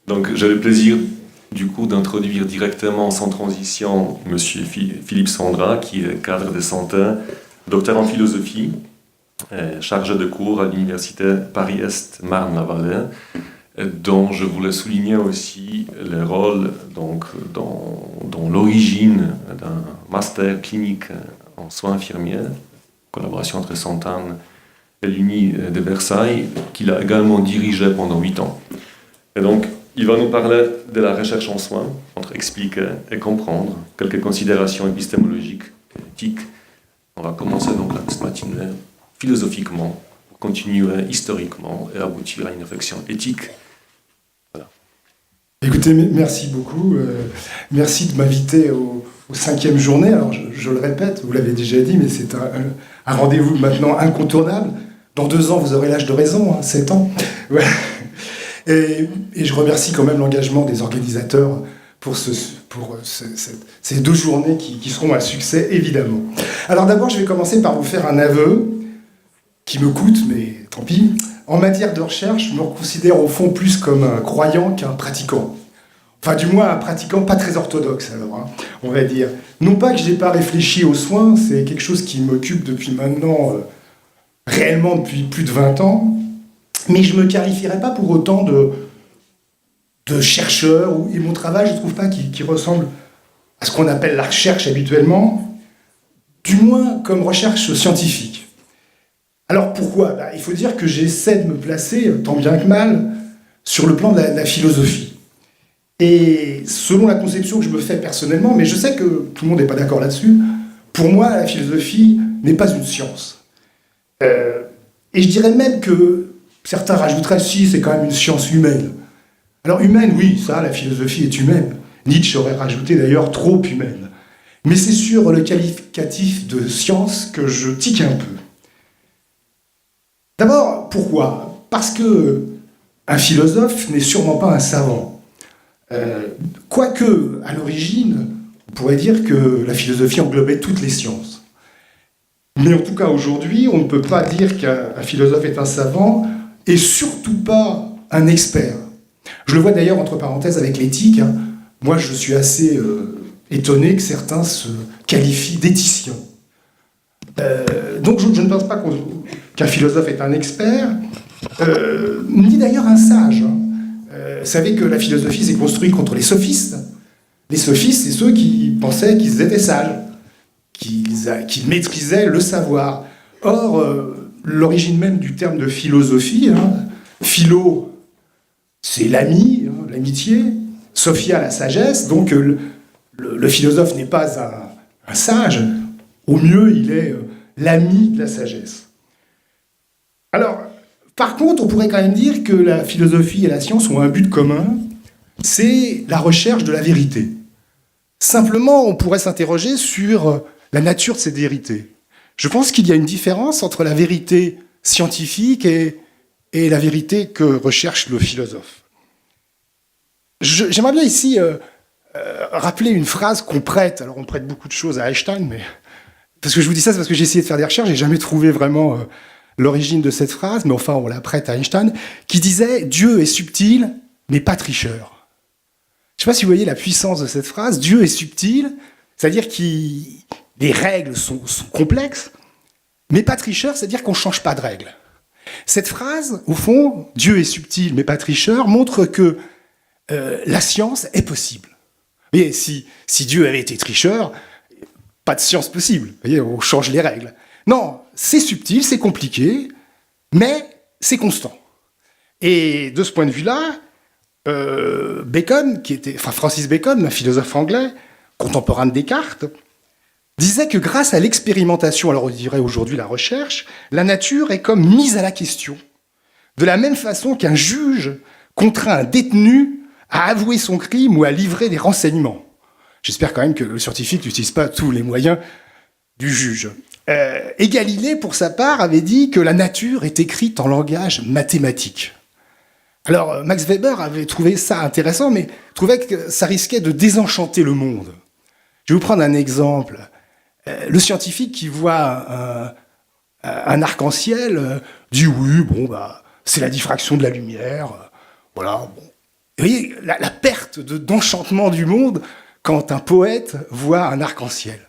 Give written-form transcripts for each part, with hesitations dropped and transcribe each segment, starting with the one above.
Donc, j'ai le plaisir, du coup, d'introduire directement, sans transition, Monsieur Philippe Sandra, qui est cadre de santé, docteur en philosophie, chargé de cours à l'université Paris-Est Marne-la-Vallée, dont je voulais souligner aussi le rôle donc, dans l'origine d'un master clinique en soins infirmiers, collaboration entre Sainte-Anne et l'Uni de Versailles, qu'il a également dirigé pendant 8 ans. Et donc, il va nous parler de la recherche en soins, entre expliquer et comprendre, quelques considérations épistémologiques, éthiques. On va commencer donc cette matinée philosophiquement, pour continuer historiquement et aboutir à une réflexion éthique. Voilà. Écoutez, merci beaucoup. Merci de m'inviter au 5e journée. Alors, je le répète, vous l'avez déjà dit, mais c'est un rendez-vous maintenant incontournable. Dans 2 ans, vous aurez l'âge de raison, 7 ans. Ouais. Et je remercie quand même l'engagement des organisateurs pour ces 2 journées qui seront un succès, évidemment. Alors d'abord, je vais commencer par vous faire un aveu qui me coûte, mais tant pis. En matière de recherche, je me considère au fond plus comme un croyant qu'un pratiquant. Enfin, du moins, un pratiquant pas très orthodoxe, alors, hein, on va dire. Non pas que je n'ai pas réfléchi aux soins, c'est quelque chose qui m'occupe depuis maintenant, réellement depuis plus de 20 ans, mais je ne me qualifierais pas pour autant de chercheur, et mon travail, je ne trouve pas qu'il ressemble à ce qu'on appelle la recherche habituellement, du moins comme recherche scientifique. Alors pourquoi ? Il faut dire que j'essaie de me placer, tant bien que mal, sur le plan de la philosophie. Et selon la conception que je me fais personnellement, mais je sais que tout le monde n'est pas d'accord là-dessus, pour moi, la philosophie n'est pas une science. Et je dirais même que certains rajouteraient, si, c'est quand même une science humaine. Alors humaine, oui, ça, la philosophie est humaine. Nietzsche aurait rajouté d'ailleurs trop humaine. Mais c'est sur le qualificatif de science que je tique un peu. D'abord, pourquoi ? Parce que un philosophe n'est sûrement pas un savant. Quoique, à l'origine, on pourrait dire que la philosophie englobait toutes les sciences. Mais en tout cas, aujourd'hui, on ne peut pas dire qu'un philosophe est un savant, et surtout pas un expert. Je le vois d'ailleurs entre parenthèses avec l'éthique. Hein. Moi, je suis assez étonné que certains se qualifient d'éthiciens. Donc, je ne pense pas qu'un philosophe est un expert, ni d'ailleurs un sage. Hein. Vous savez que la philosophie s'est construite contre les sophistes. Les sophistes, c'est ceux qui pensaient qu'ils étaient sages, qu'ils maîtrisaient le savoir. Or, l'origine même du terme de philosophie, hein, philo, c'est l'ami, hein, l'amitié, sophia, la sagesse, donc le philosophe n'est pas un sage, au mieux il est l'ami de la sagesse. Alors, par contre, on pourrait quand même dire que la philosophie et la science ont un but commun, c'est la recherche de la vérité. Simplement, on pourrait s'interroger sur la nature de cette vérité. Je pense qu'il y a une différence entre la vérité scientifique et la vérité que recherche le philosophe. J'aimerais bien ici rappeler une phrase qu'on prête. Alors, on prête beaucoup de choses à Einstein, mais parce que je vous dis ça, c'est parce que j'ai essayé de faire des recherches, j'ai jamais trouvé vraiment l'origine de cette phrase, mais enfin, on la prête à Einstein, qui disait « Dieu est subtil, mais pas tricheur ». Je ne sais pas si vous voyez la puissance de cette phrase. Dieu est subtil, c'est-à-dire que les règles sont complexes, mais pas tricheur, c'est-à-dire qu'on ne change pas de règles. Cette phrase, au fond, « Dieu est subtil, mais pas tricheur », montre que la science est possible. Vous voyez, si Dieu avait été tricheur, pas de science possible. Vous voyez, on change les règles. Non, c'est subtil, c'est compliqué, mais c'est constant. Et de ce point de vue-là, Francis Bacon, un philosophe anglais, contemporain de Descartes, disait que grâce à l'expérimentation, alors on dirait aujourd'hui la recherche, la nature est comme mise à la question. De la même façon qu'un juge contraint un détenu à avouer son crime ou à livrer des renseignements. J'espère quand même que le scientifique n'utilise pas tous les moyens du juge. Et Galilée, pour sa part, avait dit que la nature est écrite en langage mathématique. Alors, Max Weber avait trouvé ça intéressant, mais trouvait que ça risquait de désenchanter le monde. Je vais vous prendre un exemple. Le scientifique qui voit un arc-en-ciel dit « oui, bon, bah, c'est la diffraction de la lumière, voilà, bon. » Vous voyez, la perte d'enchantement du monde quand un poète voit un arc-en-ciel.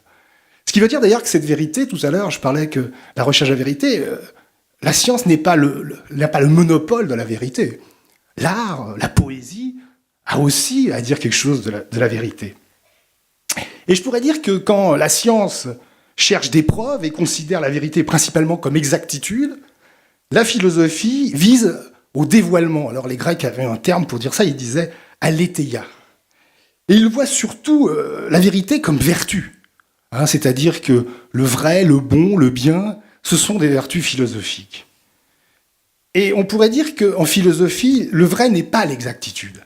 Ce qui veut dire d'ailleurs que cette vérité, tout à l'heure, je parlais que la recherche de la vérité, la science n'a pas le monopole de la vérité. L'art, la poésie, a aussi à dire quelque chose de la vérité. Et je pourrais dire que quand la science cherche des preuves et considère la vérité principalement comme exactitude, la philosophie vise au dévoilement. Alors les Grecs avaient un terme pour dire ça, ils disaient « aletheia ». Et ils voient surtout la vérité comme vertu. C'est-à-dire que le vrai, le bon, le bien, ce sont des vertus philosophiques. Et on pourrait dire qu'en philosophie, le vrai n'est pas l'exactitude.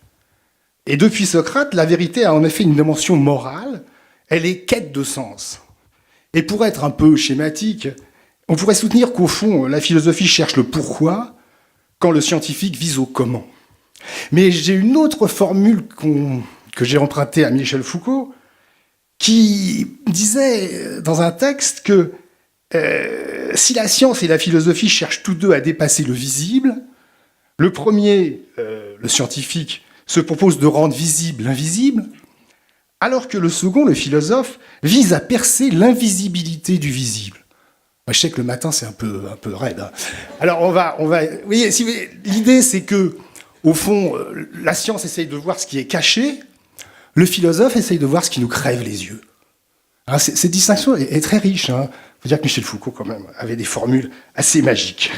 Et depuis Socrate, la vérité a en effet une dimension morale, elle est quête de sens. Et pour être un peu schématique, on pourrait soutenir qu'au fond, la philosophie cherche le pourquoi, quand le scientifique vise au comment. Mais j'ai une autre formule que j'ai empruntée à Michel Foucault, qui disait dans un texte que si la science et la philosophie cherchent tous deux à dépasser le visible, le premier, le scientifique, se propose de rendre visible l'invisible, alors que le second, le philosophe, vise à percer l'invisibilité du visible. Moi, je sais que le matin, c'est un peu raide. Hein. Alors, on va... Vous voyez, l'idée, c'est que, au fond, la science essaye de voir ce qui est caché, le philosophe essaye de voir ce qui nous crève les yeux. Hein, cette distinction est très riche. Il faut dire que Michel Foucault, quand même, avait des formules assez magiques.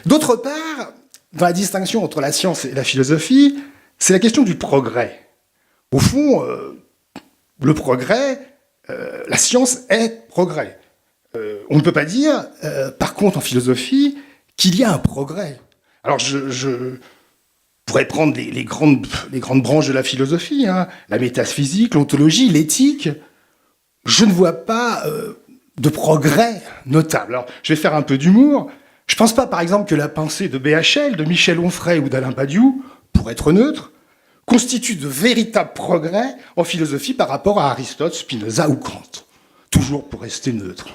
D'autre part, dans la distinction entre la science et la philosophie, c'est la question du progrès. Au fond, le progrès, la science est progrès. On ne peut pas dire, par contre, en philosophie, qu'il y a un progrès. Alors, je pourrais prendre les grandes branches de la philosophie, la métaphysique, l'ontologie, l'éthique. Je ne vois pas de progrès notable. Alors, je vais faire un peu d'humour. Je ne pense pas, par exemple, que la pensée de BHL, de Michel Onfray ou d'Alain Badiou, pour être neutre, constitue de véritables progrès en philosophie par rapport à Aristote, Spinoza ou Kant. Toujours pour rester neutre.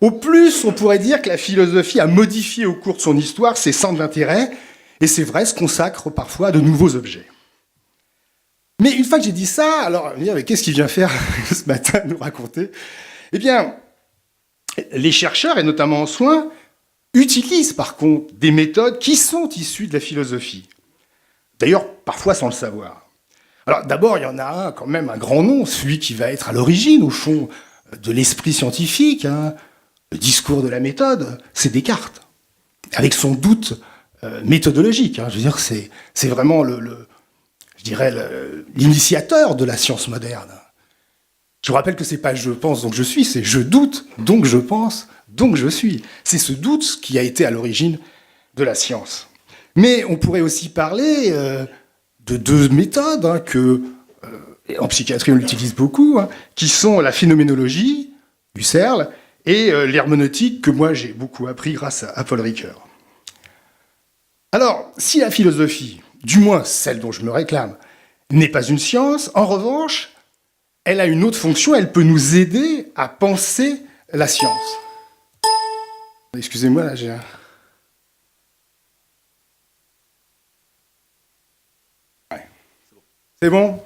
Au plus, on pourrait dire que la philosophie a modifié au cours de son histoire ses centres d'intérêt, et c'est vrai, se consacre parfois à de nouveaux objets. Mais une fois que j'ai dit ça, alors, mais qu'est-ce qu'il vient faire ce matin nous raconter ? Eh bien, les chercheurs, et notamment en soins, utilisent par contre des méthodes qui sont issues de la philosophie. D'ailleurs, parfois sans le savoir. Alors d'abord, il y en a un, quand même un grand nom, celui qui va être à l'origine, au fond, de l'esprit scientifique, le discours de la méthode, c'est Descartes, avec son doute méthodologique. Je veux dire, c'est vraiment l'initiateur de la science moderne. Je vous rappelle que c'est pas je pense donc je suis, c'est je doute donc je pense donc je suis. C'est ce doute qui a été à l'origine de la science. Mais on pourrait aussi parler de deux méthodes que, en psychiatrie on l'utilise beaucoup, qui sont la phénoménologie, Husserl, et l'herméneutique que moi j'ai beaucoup appris grâce à Paul Ricoeur. Alors, si la philosophie, du moins celle dont je me réclame, n'est pas une science, en revanche, elle a une autre fonction, elle peut nous aider à penser la science. Excusez-moi, là j'ai un... C'est bon ?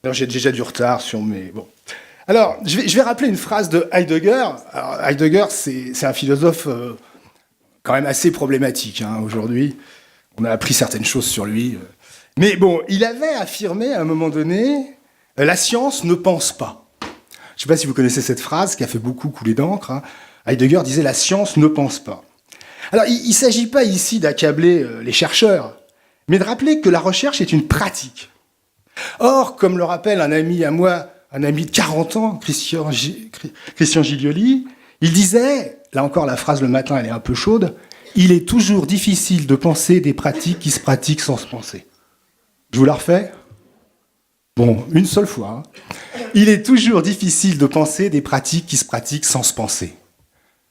Alors, j'ai déjà du retard sur mes... Bon. Alors, je vais rappeler une phrase de Heidegger. Alors, Heidegger, c'est un philosophe quand même assez problématique aujourd'hui. On a appris certaines choses sur lui. Mais bon, il avait affirmé à un moment donné « La science ne pense pas ». Je ne sais pas si vous connaissez cette phrase qui a fait beaucoup couler d'encre. Heidegger disait « La science ne pense pas ». Alors, il ne s'agit pas ici d'accabler les chercheurs, mais de rappeler que la recherche est une pratique. Or, comme le rappelle un ami à moi, un ami de 40 ans, Christian Giglioli, il disait, là encore la phrase le matin elle est un peu chaude, « Il est toujours difficile de penser des pratiques qui se pratiquent sans se penser ». Je vous la refais ? Bon, une seule fois. Il est toujours difficile de penser des pratiques qui se pratiquent sans se penser.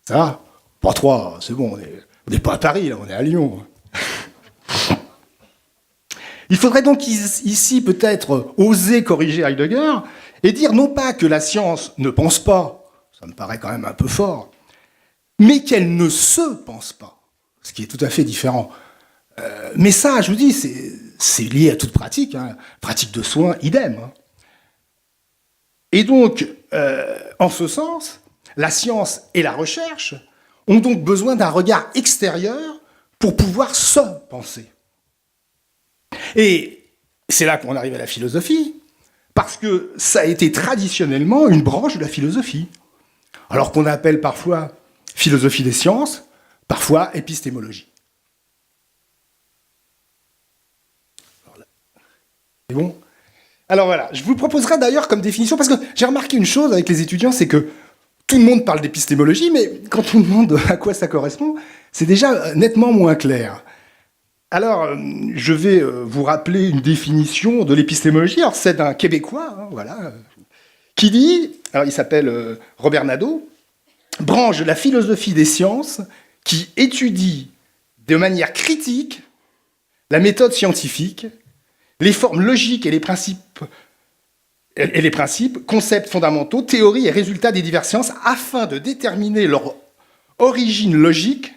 Ça va ? Pas trois, c'est bon, on n'est pas à Paris, là, on est à Lyon. Il faudrait donc ici peut-être oser corriger Heidegger et dire non pas que la science ne pense pas, ça me paraît quand même un peu fort, mais qu'elle ne se pense pas, ce qui est tout à fait différent. Mais ça, je vous dis, c'est lié à toute pratique. Hein. Pratique de soins, idem. Hein. Et donc, en ce sens, la science et la recherche ont donc besoin d'un regard extérieur pour pouvoir se penser. Et c'est là qu'on arrive à la philosophie, parce que ça a été traditionnellement une branche de la philosophie. Alors qu'on appelle parfois philosophie des sciences, parfois épistémologie. C'est bon ? Alors voilà, je vous proposerai d'ailleurs comme définition, parce que j'ai remarqué une chose avec les étudiants, c'est que tout le monde parle d'épistémologie, mais quand on demande à quoi ça correspond, c'est déjà nettement moins clair. Alors, je vais vous rappeler une définition de l'épistémologie. Alors, c'est d'un Québécois, hein, voilà, qui dit, alors il s'appelle Robert Nadeau, branche de la philosophie des sciences qui étudie de manière critique la méthode scientifique, les formes logiques et les principes, concepts fondamentaux, théories et résultats des diverses sciences, afin de déterminer leur origine logique,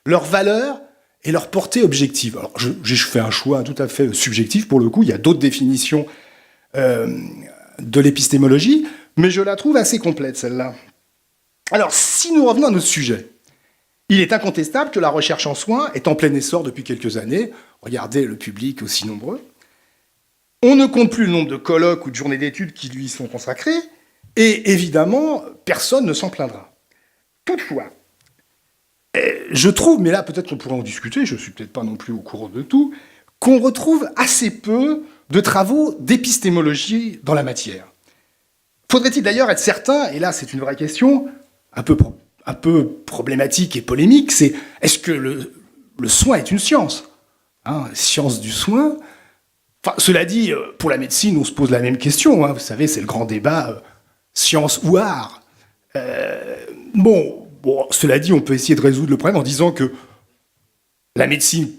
leur valeur et leur portée objective. Alors, je fais un choix tout à fait subjectif pour le coup, il y a d'autres définitions de l'épistémologie, mais je la trouve assez complète, celle-là. Alors, si nous revenons à notre sujet, il est incontestable que la recherche en soins est en plein essor depuis quelques années. Regardez le public aussi nombreux. On ne compte plus le nombre de colloques ou de journées d'études qui lui sont consacrées, et évidemment, personne ne s'en plaindra. Toutefois, je trouve, mais là peut-être qu'on pourrait en discuter, je ne suis peut-être pas non plus au courant de tout, qu'on retrouve assez peu de travaux d'épistémologie dans la matière. Faudrait-il d'ailleurs être certain, et là c'est une vraie question, un peu problématique et polémique, c'est est-ce que le soin est une science, hein, science du soin. Enfin, cela dit, pour la médecine, on se pose la même question. Hein, vous savez, c'est le grand débat science ou art. Bon, cela dit, on peut essayer de résoudre le problème en disant que la médecine,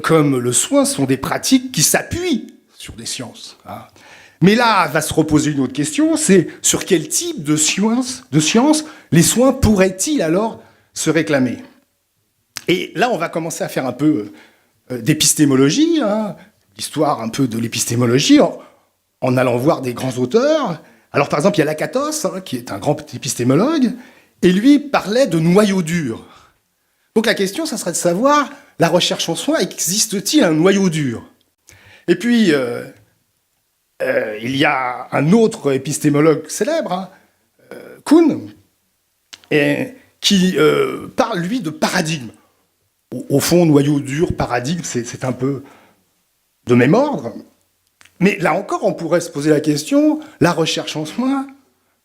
comme le soin, sont des pratiques qui s'appuient sur des sciences. Hein. Mais là, va se reposer une autre question, c'est sur quel type de science les soins pourraient-ils alors se réclamer ? Et là, on va commencer à faire un peu d'épistémologie, hein, l'histoire un peu de l'épistémologie, en allant voir des grands auteurs. Alors, par exemple, il y a Lakatos, hein, qui est un grand épistémologue, et lui parlait de noyau dur. Donc la question, ça serait de savoir, la recherche en soins, existe-t-il un noyau dur ? Et puis, il y a un autre épistémologue célèbre, hein, Kuhn, qui parle, lui, de paradigme. Au fond, noyau dur, paradigme, c'est un peu de même ordre. Mais là encore, on pourrait se poser la question, la recherche en soins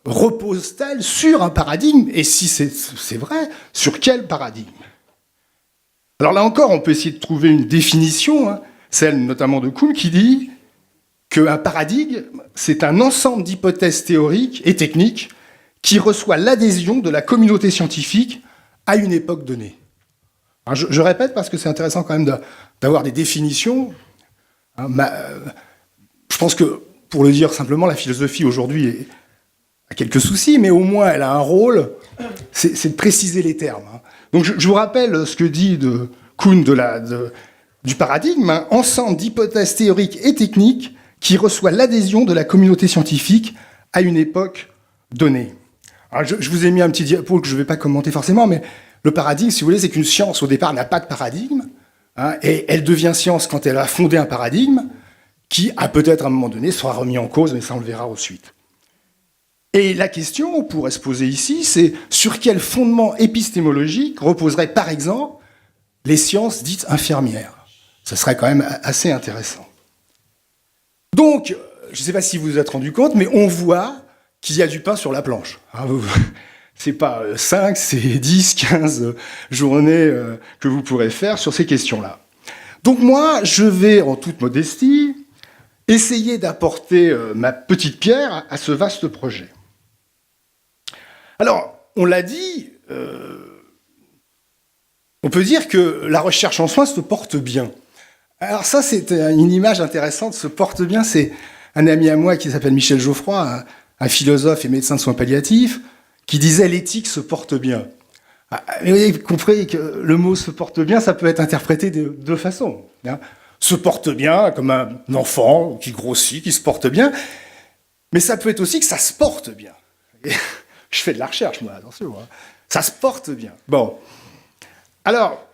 repose-t-elle sur un paradigme ? Et si c'est vrai, sur quel paradigme ? Alors là encore, on peut essayer de trouver une définition, hein, celle notamment de Kuhn, qui dit qu'un paradigme, c'est un ensemble d'hypothèses théoriques et techniques qui reçoit l'adhésion de la communauté scientifique à une époque donnée. Alors je répète parce que c'est intéressant quand même d'avoir des définitions. Je pense que, pour le dire simplement, la philosophie aujourd'hui a quelques soucis, mais au moins elle a un rôle, c'est de préciser les termes. Donc je vous rappelle ce que dit Kuhn du paradigme, hein, ensemble d'hypothèses théoriques et techniques qui reçoit l'adhésion de la communauté scientifique à une époque donnée. Alors je vous ai mis un petit diapo que je ne vais pas commenter forcément, mais le paradigme, si vous voulez, c'est qu'une science, au départ, n'a pas de paradigme, hein, et elle devient science quand elle a fondé un paradigme qui, a peut-être à un moment donné, sera remis en cause, mais ça, on le verra ensuite. Et la question, on pourrait se poser ici, c'est sur quel fondement épistémologique reposeraient, par exemple, les sciences dites infirmières ? Ça serait quand même assez intéressant. Donc, je ne sais pas si vous vous êtes rendu compte, mais on voit qu'il y a du pain sur la planche. C'est pas 5, c'est 10, 15 journées que vous pourrez faire sur ces questions-là. Donc moi, je vais, en toute modestie, essayer d'apporter ma petite pierre à ce vaste projet. Alors, on l'a dit, on peut dire que la recherche en soins se porte bien. Alors ça, c'est une image intéressante, se porte bien, c'est un ami à moi qui s'appelle Michel Geoffroy, un philosophe et médecin de soins palliatifs, qui disait « l'éthique se porte bien ». Vous avez compris que le mot « se porte bien », ça peut être interprété de deux façons. hein, se porte bien, comme un enfant qui grossit, qui se porte bien. Mais ça peut être aussi que ça se porte bien. Et je fais de la recherche, moi, attention. Hein. Ça se porte bien. Bon. Alors,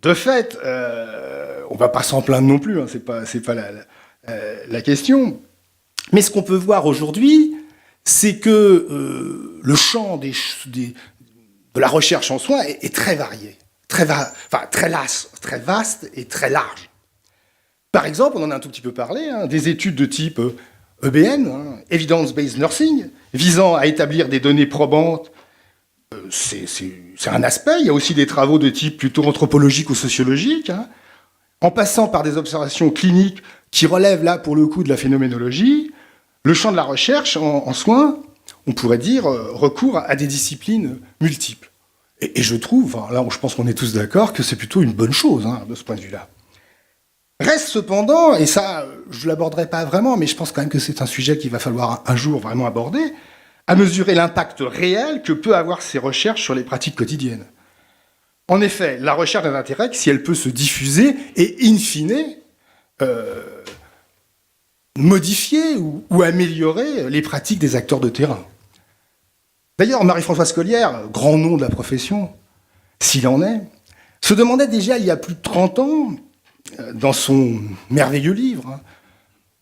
de fait, on ne va pas s'en plaindre non plus, hein, c'est pas la question. Mais ce qu'on peut voir aujourd'hui, c'est que le champ de la recherche en soins est très varié, très vaste et très large. Par exemple, on en a un tout petit peu parlé, hein, des études de type EBN, hein, Evidence-Based Nursing, visant à établir des données probantes. C'est un aspect. Il y a aussi des travaux de type plutôt anthropologique ou sociologique, hein, en passant par des observations cliniques qui relèvent là, pour le coup, de la phénoménologie. Le champ de la recherche en soins, on pourrait dire, recourt à des disciplines multiples. Et je trouve, enfin, là je pense qu'on est tous d'accord, que c'est plutôt une bonne chose, hein, de ce point de vue-là. Reste cependant, et ça je ne l'aborderai pas vraiment, mais je pense quand même que c'est un sujet qu'il va falloir un jour vraiment aborder, à mesurer l'impact réel que peut avoir ces recherches sur les pratiques quotidiennes. En effet, la recherche n'a d'intérêt que si elle peut se diffuser et, in fine, modifier ou améliorer les pratiques des acteurs de terrain. D'ailleurs, Marie-Françoise Collière, grand nom de la profession, s'il en est, se demandait déjà il y a plus de 30 ans, dans son merveilleux livre, hein,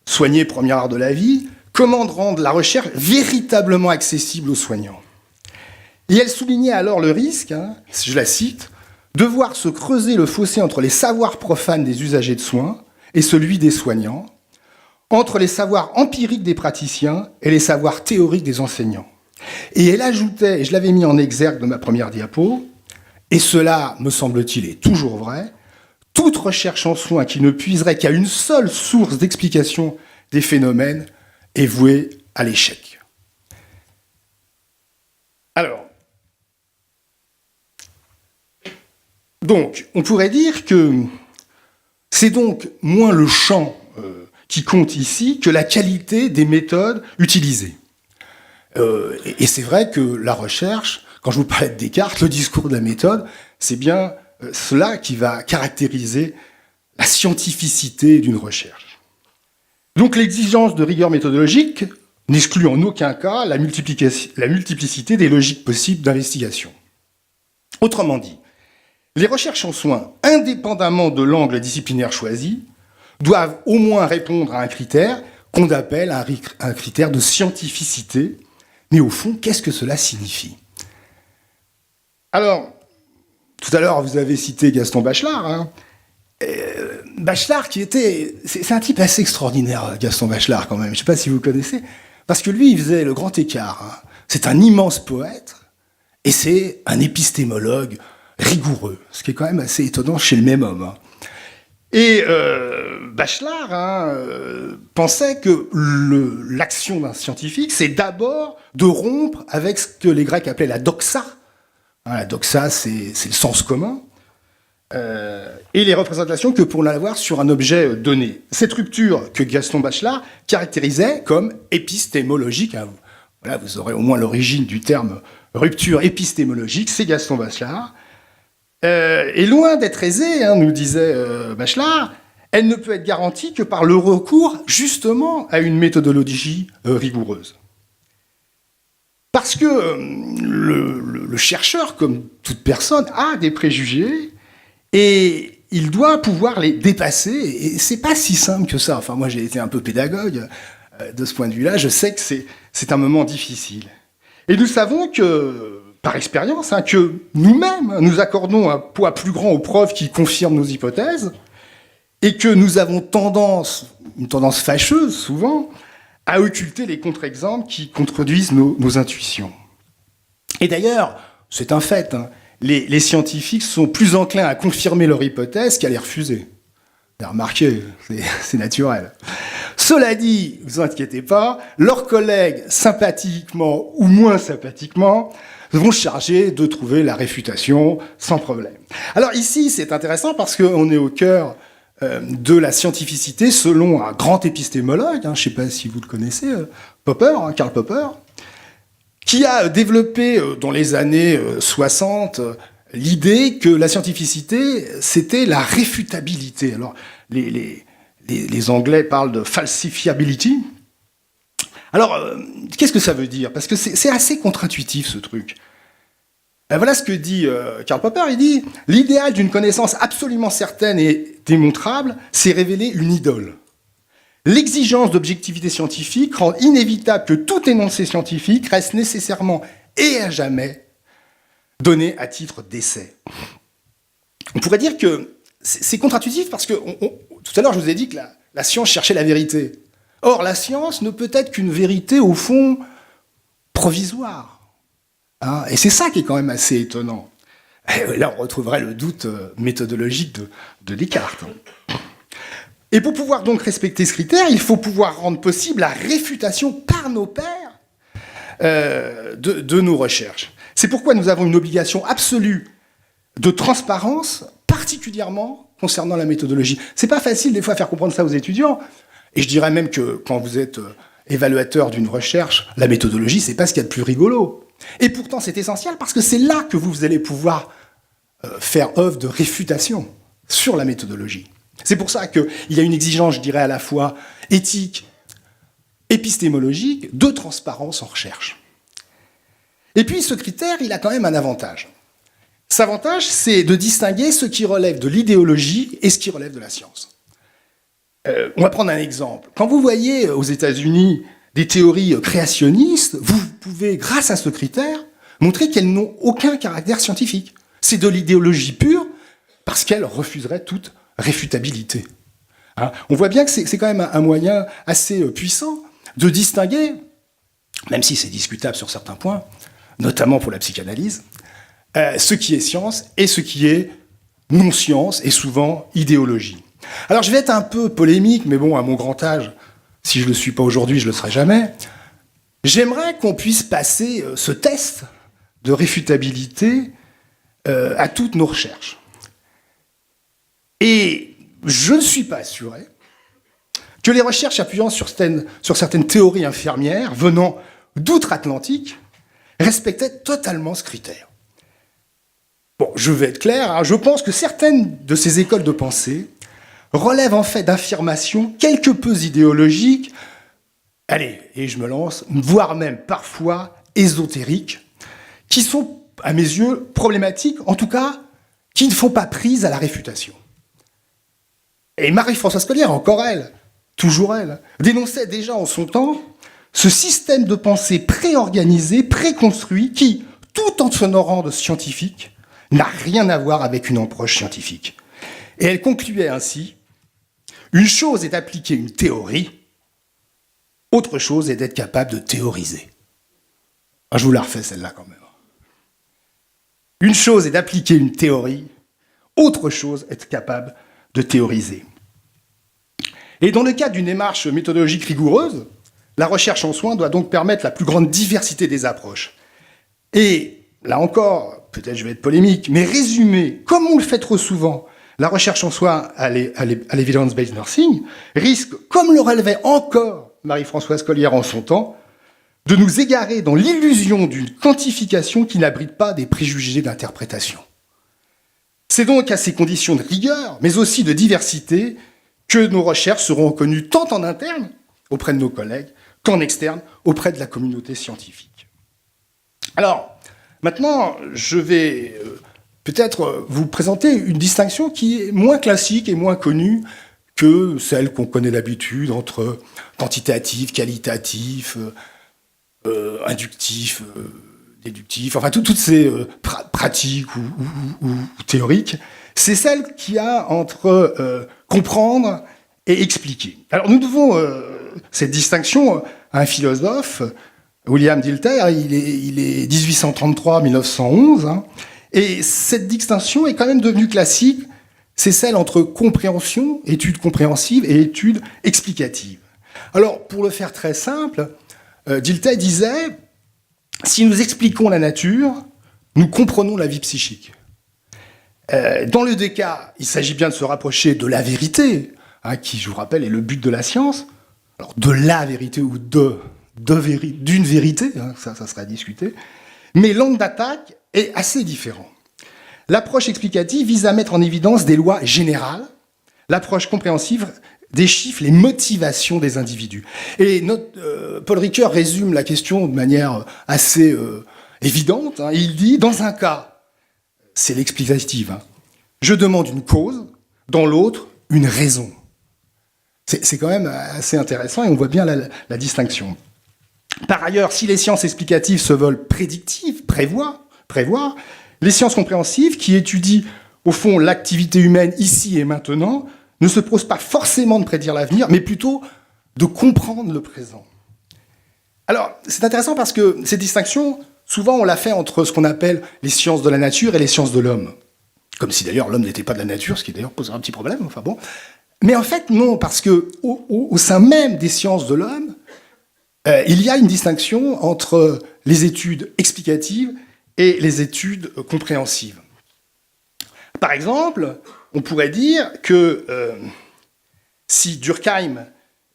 Soigner, premier art de la vie, comment rendre la recherche véritablement accessible aux soignants. Et elle soulignait alors le risque, hein, je la cite, de voir se creuser le fossé entre les savoirs profanes des usagers de soins et celui des soignants, entre les savoirs empiriques des praticiens et les savoirs théoriques des enseignants. Et elle ajoutait, et je l'avais mis en exergue de ma première diapo, et cela, me semble-t-il, est toujours vrai, toute recherche en soins qui ne puiserait qu'à une seule source d'explication des phénomènes est vouée à l'échec. Alors, donc, on pourrait dire que c'est donc moins le champ qui compte ici que la qualité des méthodes utilisées. Et c'est vrai que la recherche, quand je vous parlais de Descartes, le discours de la méthode, c'est bien cela qui va caractériser la scientificité d'une recherche. Donc l'exigence de rigueur méthodologique n'exclut en aucun cas la multiplicité des logiques possibles d'investigation. Autrement dit, les recherches en soins, indépendamment de l'angle disciplinaire choisi, doivent au moins répondre à un critère qu'on appelle un critère de scientificité. Mais au fond, qu'est-ce que cela signifie ? Alors, tout à l'heure, vous avez cité Gaston Bachelard. Hein. Bachelard, c'est un type assez extraordinaire, Gaston Bachelard, quand même. Je ne sais pas si vous le connaissez. Parce que lui, il faisait le grand écart. Hein. C'est un immense poète et c'est un épistémologue rigoureux, ce qui est quand même assez étonnant chez le même homme. Hein. Et Bachelard pensait que l'action d'un scientifique, c'est d'abord de rompre avec ce que les Grecs appelaient la doxa. Hein, la doxa, c'est le sens commun. Et les représentations que pour l'avoir sur un objet donné. Cette rupture que Gaston Bachelard caractérisait comme épistémologique. Hein, voilà, vous aurez au moins l'origine du terme rupture épistémologique, c'est Gaston Bachelard. Et loin d'être aisée, hein, nous disait Bachelard, elle ne peut être garantie que par le recours justement à une méthodologie rigoureuse. Parce que le chercheur, comme toute personne, a des préjugés et il doit pouvoir les dépasser. Et c'est pas si simple que ça. Enfin, moi, j'ai été un peu pédagogue de ce point de vue-là. Je sais que c'est un moment difficile. Et nous savons que, par expérience, hein, que nous-mêmes, nous accordons un poids plus grand aux preuves qui confirment nos hypothèses et que nous avons une tendance fâcheuse, souvent, à occulter les contre-exemples qui contredisent nos intuitions. Et d'ailleurs, c'est un fait, hein, les scientifiques sont plus enclins à confirmer leur hypothèse qu'à les refuser. Vous avez remarqué, c'est naturel. Cela dit, ne vous inquiétez pas, leurs collègues, sympathiquement ou moins sympathiquement, vont se charger de trouver la réfutation sans problème. Alors ici, c'est intéressant parce qu'on est au cœur de la scientificité selon un grand épistémologue, hein, je ne sais pas si vous le connaissez, Popper, hein, Karl Popper, qui a développé dans les années 60 l'idée que la scientificité, c'était la réfutabilité. Alors, les Anglais parlent de falsifiability. Alors, qu'est-ce que ça veut dire? Parce que c'est assez contre-intuitif, ce truc. Voilà ce que dit Karl Popper. Il dit « L'idéal d'une connaissance absolument certaine et démontrable, c'est révéler une idole. L'exigence d'objectivité scientifique rend inévitable que tout énoncé scientifique reste nécessairement et à jamais donné à titre d'essai. » On pourrait dire que c'est contre-intuitif parce que tout à l'heure, je vous ai dit que la science cherchait la vérité. Or, la science ne peut être qu'une vérité, au fond, provisoire. Hein, et c'est ça qui est quand même assez étonnant. Et là, on retrouverait le doute méthodologique de Descartes. Et pour pouvoir donc respecter ce critère, il faut pouvoir rendre possible la réfutation par nos pairs de nos recherches. C'est pourquoi nous avons une obligation absolue de transparence, particulièrement concernant la méthodologie. C'est pas facile des fois à faire comprendre ça aux étudiants. Et je dirais même que quand vous êtes évaluateur d'une recherche, la méthodologie, c'est pas ce qu'il y a de plus rigolo. Et pourtant, c'est essentiel parce que c'est là que vous allez pouvoir faire œuvre de réfutation sur la méthodologie. C'est pour ça qu'il y a une exigence, je dirais, à la fois éthique, épistémologique, de transparence en recherche. Et puis, ce critère, il a quand même un avantage. Cet avantage, c'est de distinguer ce qui relève de l'idéologie et ce qui relève de la science. On va prendre un exemple. Quand vous voyez aux États-Unis des théories créationnistes, vous pouvez, grâce à ce critère, montrer qu'elles n'ont aucun caractère scientifique. C'est de l'idéologie pure, parce qu'elles refuseraient toute réfutabilité. Hein, on voit bien que c'est quand même un moyen assez puissant de distinguer, même si c'est discutable sur certains points, notamment pour la psychanalyse, ce qui est science et ce qui est non-science et souvent idéologie. Alors je vais être un peu polémique, mais bon, à mon grand âge, si je ne le suis pas aujourd'hui, je ne le serai jamais. J'aimerais qu'on puisse passer ce test de réfutabilité à toutes nos recherches. Et je ne suis pas assuré que les recherches appuyant sur certaines théories infirmières venant d'outre-Atlantique respectaient totalement ce critère. Bon, je vais être clair, hein, je pense que certaines de ces écoles de pensée relèvent en fait d'affirmations quelque peu idéologiques, allez, et je me lance, voire même parfois ésotériques, qui sont, à mes yeux, problématiques, en tout cas, qui ne font pas prise à la réfutation. Et Marie-Françoise Collière, encore elle, toujours elle, dénonçait déjà en son temps ce système de pensée préorganisé, préconstruit, qui, tout en s'honorant de scientifique, n'a rien à voir avec une approche scientifique. Et elle concluait ainsi: une chose est d'appliquer une théorie, autre chose est d'être capable de théoriser. Ah, je vous la refais celle-là quand même. Une chose est d'appliquer une théorie, autre chose est capable de théoriser. Et dans le cadre d'une démarche méthodologique rigoureuse, la recherche en soins doit donc permettre la plus grande diversité des approches. Et là encore, peut-être je vais être polémique, mais résumer, comme on le fait trop souvent, la recherche en soins à l'evidence-based nursing risque, comme le relevait encore Marie-Françoise Collière en son temps, de nous égarer dans l'illusion d'une quantification qui n'abrite pas des préjugés d'interprétation. C'est donc à ces conditions de rigueur, mais aussi de diversité, que nos recherches seront reconnues tant en interne, auprès de nos collègues, qu'en externe, auprès de la communauté scientifique. Alors, maintenant, je vais peut-être vous présenter une distinction qui est moins classique et moins connue que celle qu'on connaît d'habitude entre quantitatif, qualitatif, inductif, déductif, enfin toutes ces pratiques ou théoriques. C'est celle qui a entre comprendre et expliquer. Alors nous devons cette distinction à un philosophe, William Dilthey, il est 1833-1911, hein, et cette distinction est quand même devenue classique, c'est celle entre compréhension, étude compréhensive, et étude explicative. Alors, pour le faire très simple, Dilthey disait, si nous expliquons la nature, nous comprenons la vie psychique. Dans les deux cas, il s'agit bien de se rapprocher de la vérité, hein, qui, je vous rappelle, est le but de la science. Alors, de la vérité ou d'une vérité, hein, ça serait à discuter. Mais l'angle d'attaque est assez différent. L'approche explicative vise à mettre en évidence des lois générales, l'approche compréhensive déchiffre les motivations des individus. Et Paul Ricoeur résume la question de manière assez évidente. Il dit, dans un cas, c'est l'explicative, je demande une cause, dans l'autre, une raison. C'est quand même assez intéressant et on voit bien la distinction. Par ailleurs, si les sciences explicatives se veulent prédictives, prévoir, les sciences compréhensives, qui étudient au fond l'activité humaine ici et maintenant, ne se posent pas forcément de prédire l'avenir, mais plutôt de comprendre le présent. Alors, c'est intéressant parce que cette distinction, souvent on la fait entre ce qu'on appelle les sciences de la nature et les sciences de l'homme. Comme si d'ailleurs l'homme n'était pas de la nature, ce qui d'ailleurs poserait un petit problème, enfin bon. Mais en fait, non, parce que au sein même des sciences de l'homme, il y a une distinction entre les études explicatives et les études compréhensives. Par exemple, on pourrait dire que si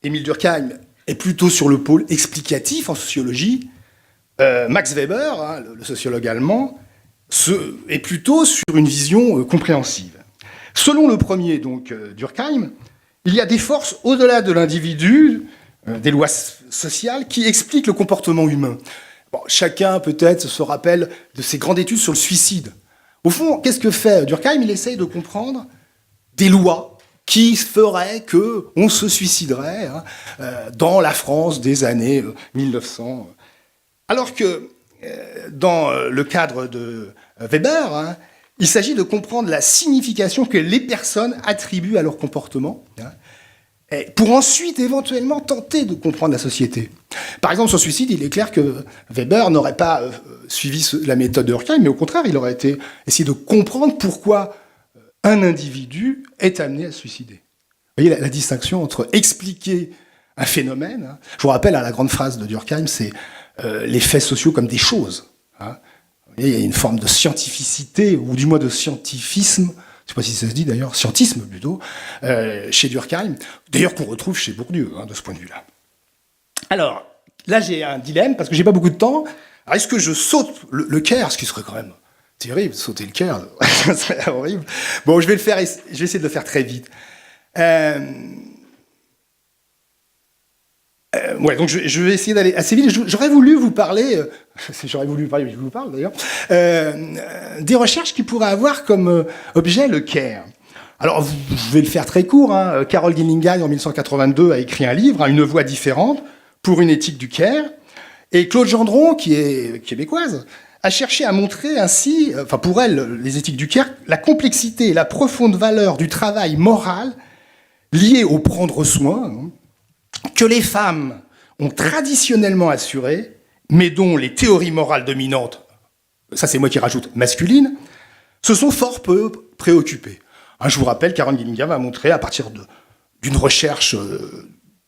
Émile Durkheim est plutôt sur le pôle explicatif en sociologie, Max Weber, le sociologue allemand, est plutôt sur une vision compréhensive. Selon le premier, donc Durkheim, il y a des forces au-delà de l'individu, des lois sociales, qui expliquent le comportement humain. Bon, chacun peut-être se rappelle de ses grandes études sur le suicide. Au fond, qu'est-ce que fait Durkheim? Il essaye de comprendre des lois qui feraient qu'on se suiciderait dans la France des années 1900. Alors que dans le cadre de Weber, il s'agit de comprendre la signification que les personnes attribuent à leur comportement, pour ensuite éventuellement tenter de comprendre la société. Par exemple, sur le suicide, il est clair que Weber n'aurait pas suivi la méthode de Durkheim, mais au contraire, il aurait essayé de comprendre pourquoi un individu est amené à se suicider. Vous voyez la distinction entre expliquer un phénomène, je vous rappelle la grande phrase de Durkheim, c'est les faits sociaux comme des choses. Vous voyez, il y a une forme de scientificité, ou du moins de scientifisme, je ne sais pas si ça se dit d'ailleurs, scientisme plutôt, chez Durkheim, d'ailleurs qu'on retrouve chez Bourdieu, de ce point de vue-là. Alors, là j'ai un dilemme, parce que j'ai pas beaucoup de temps. Alors, est-ce que je saute le Caire, ce qui serait quand même terrible, sauter le Caire, ça serait horrible. Bon, je vais essayer de le faire très vite. Ouais, donc je vais essayer d'aller assez vite. J'aurais voulu vous parler, je vous parle d'ailleurs, des recherches qui pourraient avoir comme objet le Caire. Alors, je vais le faire très court. Carol Gilligan, en 1982, a écrit un livre, Une voie différente, pour une éthique du Caire. Et Claude Gendron, qui est québécoise, a cherché à montrer ainsi, enfin pour elle, les éthiques du Caire, la complexité et la profonde valeur du travail moral lié au prendre soin, que les femmes ont traditionnellement assuré, mais dont les théories morales dominantes, ça c'est moi qui rajoute, masculines, se sont fort peu préoccupées. Je vous rappelle, Carol Gilligan va montrer, à partir d'une recherche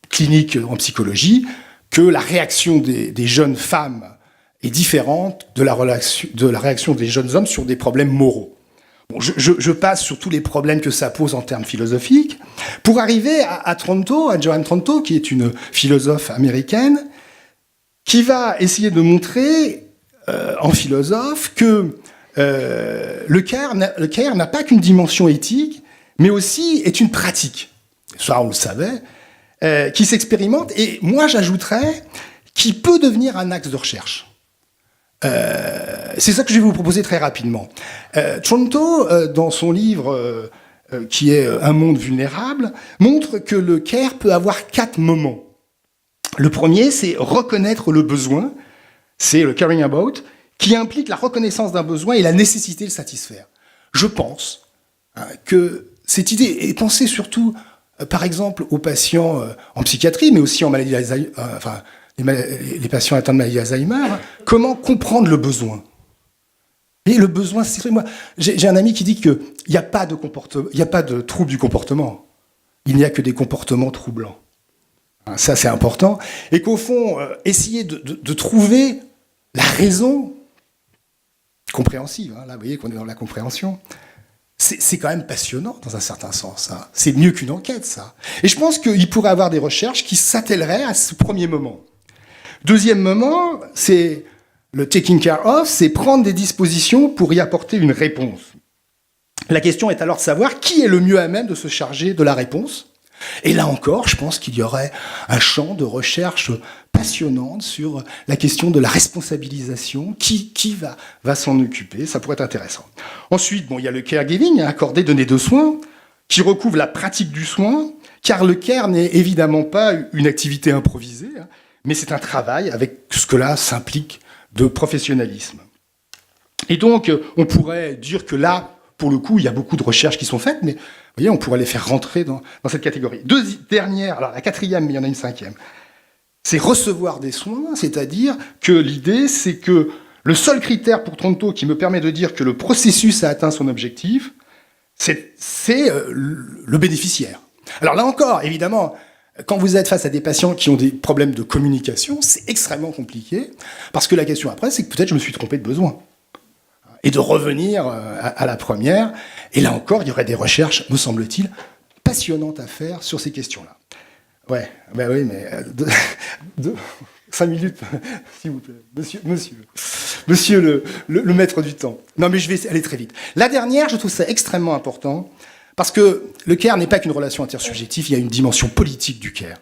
clinique en psychologie, que la réaction des jeunes femmes est différente de la réaction des jeunes hommes sur des problèmes moraux. Bon, je passe sur tous les problèmes que ça pose en termes philosophiques, pour arriver à Joanne Tronto, qui est une philosophe américaine, qui va essayer de montrer, en philosophe, que le Caire n'a pas qu'une dimension éthique, mais aussi est une pratique. Ça, on le savait, qui s'expérimente, et moi j'ajouterais, qui peut devenir un axe de recherche. C'est ça que je vais vous proposer très rapidement. Tronto, dans son livre qui est Un monde vulnérable, montre que le Caire peut avoir 4 moments. Le premier, c'est reconnaître le besoin, c'est le caring about, qui implique la reconnaissance d'un besoin et la nécessité de le satisfaire. Je pense que cette idée est pensée surtout, par exemple, aux patients en psychiatrie, mais aussi en maladie d'Alzheimer, les patients atteints de maladie d'Alzheimer. Comment comprendre le besoin? Et le besoin, c'est moi. J'ai un ami qui dit qu'il n'y a pas de trouble du comportement. Il n'y a que des comportements troublants. Ça, c'est important. Et qu'au fond, essayer de trouver la raison compréhensive, là, vous voyez qu'on est dans la compréhension, c'est quand même passionnant dans un certain sens. C'est mieux qu'une enquête, ça. Et je pense qu'il pourrait y avoir des recherches qui s'attelleraient à ce premier moment. Deuxième moment, c'est le taking care of, c'est prendre des dispositions pour y apporter une réponse. La question est alors de savoir qui est le mieux à même de se charger de la réponse. Et là encore, je pense qu'il y aurait un champ de recherche passionnante sur la question de la responsabilisation. Qui va s'en occuper? Ça pourrait être intéressant. Ensuite, il y a le caregiving, accorder, donner de soins, qui recouvre la pratique du soin, car le care n'est évidemment pas une activité improvisée, mais c'est un travail avec ce que là s'implique de professionnalisme. Et donc, on pourrait dire que là, pour le coup, il y a beaucoup de recherches qui sont faites, mais vous voyez, on pourrait les faire rentrer dans cette catégorie. Deux dernières, alors la quatrième, mais il y en a une cinquième, c'est recevoir des soins, c'est-à-dire que l'idée, c'est que le seul critère pour Tronto qui me permet de dire que le processus a atteint son objectif, c'est le bénéficiaire. Alors là encore, évidemment, quand vous êtes face à des patients qui ont des problèmes de communication, c'est extrêmement compliqué, parce que la question après, c'est que peut-être je me suis trompé de besoin. Et de revenir à la première. Et là encore, il y aurait des recherches, me semble-t-il, passionnantes à faire sur ces questions-là. Ouais, ben oui, mais 5 minutes, s'il vous plaît. Monsieur le maître du temps. Non, mais je vais aller très vite. La dernière, je trouve ça extrêmement important, parce que le care n'est pas qu'une relation intersubjective, il y a une dimension politique du care.